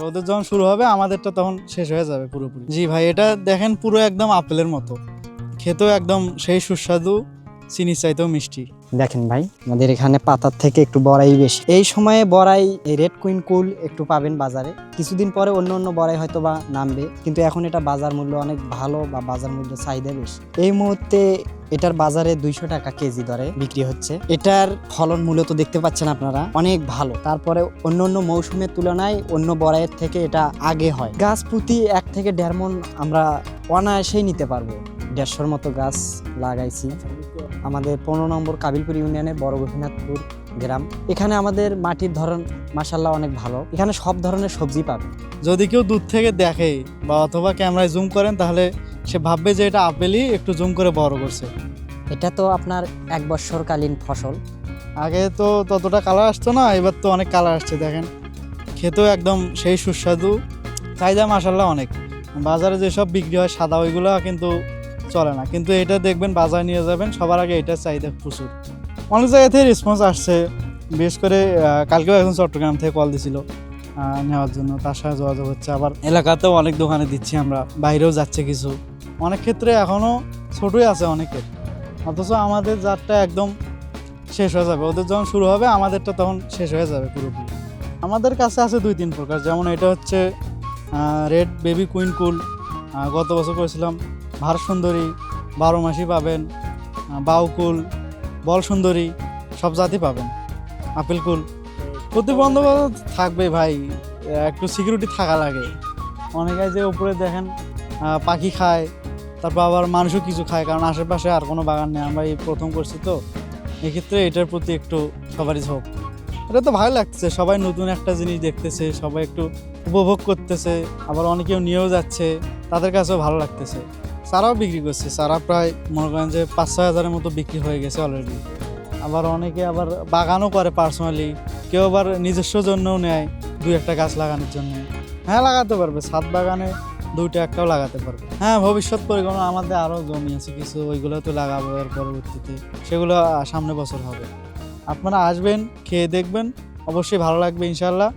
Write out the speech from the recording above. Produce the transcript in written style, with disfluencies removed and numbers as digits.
যাবে, ওদের যখন শুরু হবে আমাদেরটা তখন শেষ হয়ে যাবে পুরোপুরি। জি ভাই, এটা দেখেন পুরো একদম আপেলের মতো, খেতেও একদম সেই সুস্বাদু, চিনি চাইতেও মিষ্টি। দেখেন ভাই, আমাদের এখানে পাতার থেকে একটু বড়াই বেশি। এই সময়ে বড়াই, এই রেড কুইন কুল একটু পাবেন বাজারে। কিছুদিন পরে অন্য অন্য বড়াই হয়তো বা নামবে, কিন্তু এখন এটা বাজার মূল্য অনেক ভালো, বা বাজার মূল্য চাহিদা বেশি। এই মুহূর্তে এটার বাজারে 200 টাকা কেজি দরে বিক্রি হচ্ছে। এটার ফলন মূলত দেখতে পাচ্ছেন আপনারা অনেক ভালো। তারপরে অন্য অন্য মৌসুমের তুলনায় অন্য বড়াইয়ের থেকে এটা আগে হয়। গাছ প্রতি 1 থেকে 1.5 মণ আমরা অনায়াসেই নিতে পারবো। 150-র মতো গাছ লাগাইছি আমাদের 15 নম্বর কাবিলপুর ইউনিয়নের বড় গোপীনাথপুর গ্রাম। এখানে আমাদের মাটির ধরন মাশাআল্লাহ অনেক ভালো। এখানে সব ধরনের সবজি পাবে। যদি কেউ দূর থেকে দেখে বা অথবা ক্যামেরায় জুম করেন, তাহলে সে ভাববে যে এটা আপেলই একটু জুম করে বড় করছে। এটা তো আপনার 1 বৎসরকালীন ফসল। আগে তো ততটা কালার আসতো না, এবার তো অনেক কালার আসছে। দেখেন খেতেও একদম সেই সুস্বাদু, চাহিদা মাশাআল্লাহ অনেক। বাজারে যেসব বিক্রি হয় সাদা, ওইগুলো কিন্তু চলে না, কিন্তু এটা দেখবেন বাজারে নিয়ে যাবেন, সবার আগে এটার চাহিদা প্রচুর। অনেক জায়গা থেকে রেসপন্স আসছে, বিশেষ করে কালকেও এখন চট্টগ্রাম থেকে কল দিছিল নেওয়ার জন্য, তার সাথে যোগাযোগ হচ্ছে। আবার এলাকাতেও অনেক দোকানে দিচ্ছি আমরা, বাইরেও যাচ্ছে কিছু। অনেক ক্ষেত্রে এখনও ছোটোই আছে অনেকের, অথচ আমাদের জাতটা একদম শেষ হয়ে যাবে, ওদের যখন শুরু হবে আমাদেরটা তখন শেষ হয়ে যাবে পুরোপুরি। আমাদের কাছে আছে 2-3 প্রকার, যেমন এটা হচ্ছে রেড বেবি কুইন কুল, গত বছর করেছিলাম। ভার সুন্দরী 12 মাসই পাবেন, বাউকুল, বল সুন্দরী, সব জাতি পাবেন। আপেল কুল প্রতিবন্ধকতা থাকবে ভাই, একটু সিকিউরিটি থাকা লাগে। অনেকে যে উপরে দেখেন পাখি খায়, তারপর আবার মানুষও কিছু খায়, কারণ আশেপাশে আর কোনো বাগান নেই, আমরা এই প্রথম করছি তো। এক্ষেত্রে এটার প্রতি একটু সবারই ঝোঁক। এটা তো ভালো লাগতেছে, সবাই নতুন একটা জিনিস দেখতেছে, সবাই একটু উপভোগ করতেছে, আবার অনেকেও নিয়েও যাচ্ছে, তাদের কাছেও ভালো লাগতেছে। চারাও বিক্রি করছে, চারা প্রায় মনে করেন যে 5-6 হাজারের মতো বিক্রি হয়ে গেছে অলরেডি। আবার অনেকে আবার বাগানও করে পার্সোনালি, কেউ আবার নিজস্ব জন্যও নেয় 2-1টা গাছ লাগানোর জন্য। হ্যাঁ, লাগাতে পারবে, ছাদ বাগানে 2টা একটাও লাগাতে পারবে। হ্যাঁ, ভবিষ্যৎ পরিকল্পনা আমাদের আরও জমি আছে কিছু, ওইগুলো তো লাগাবো এর পরবর্তীতে, সেগুলো সামনে বছর হবে। আপনারা আসবেন, খেয়ে দেখবেন, অবশ্যই ভালো লাগবে ইনশাল্লাহ।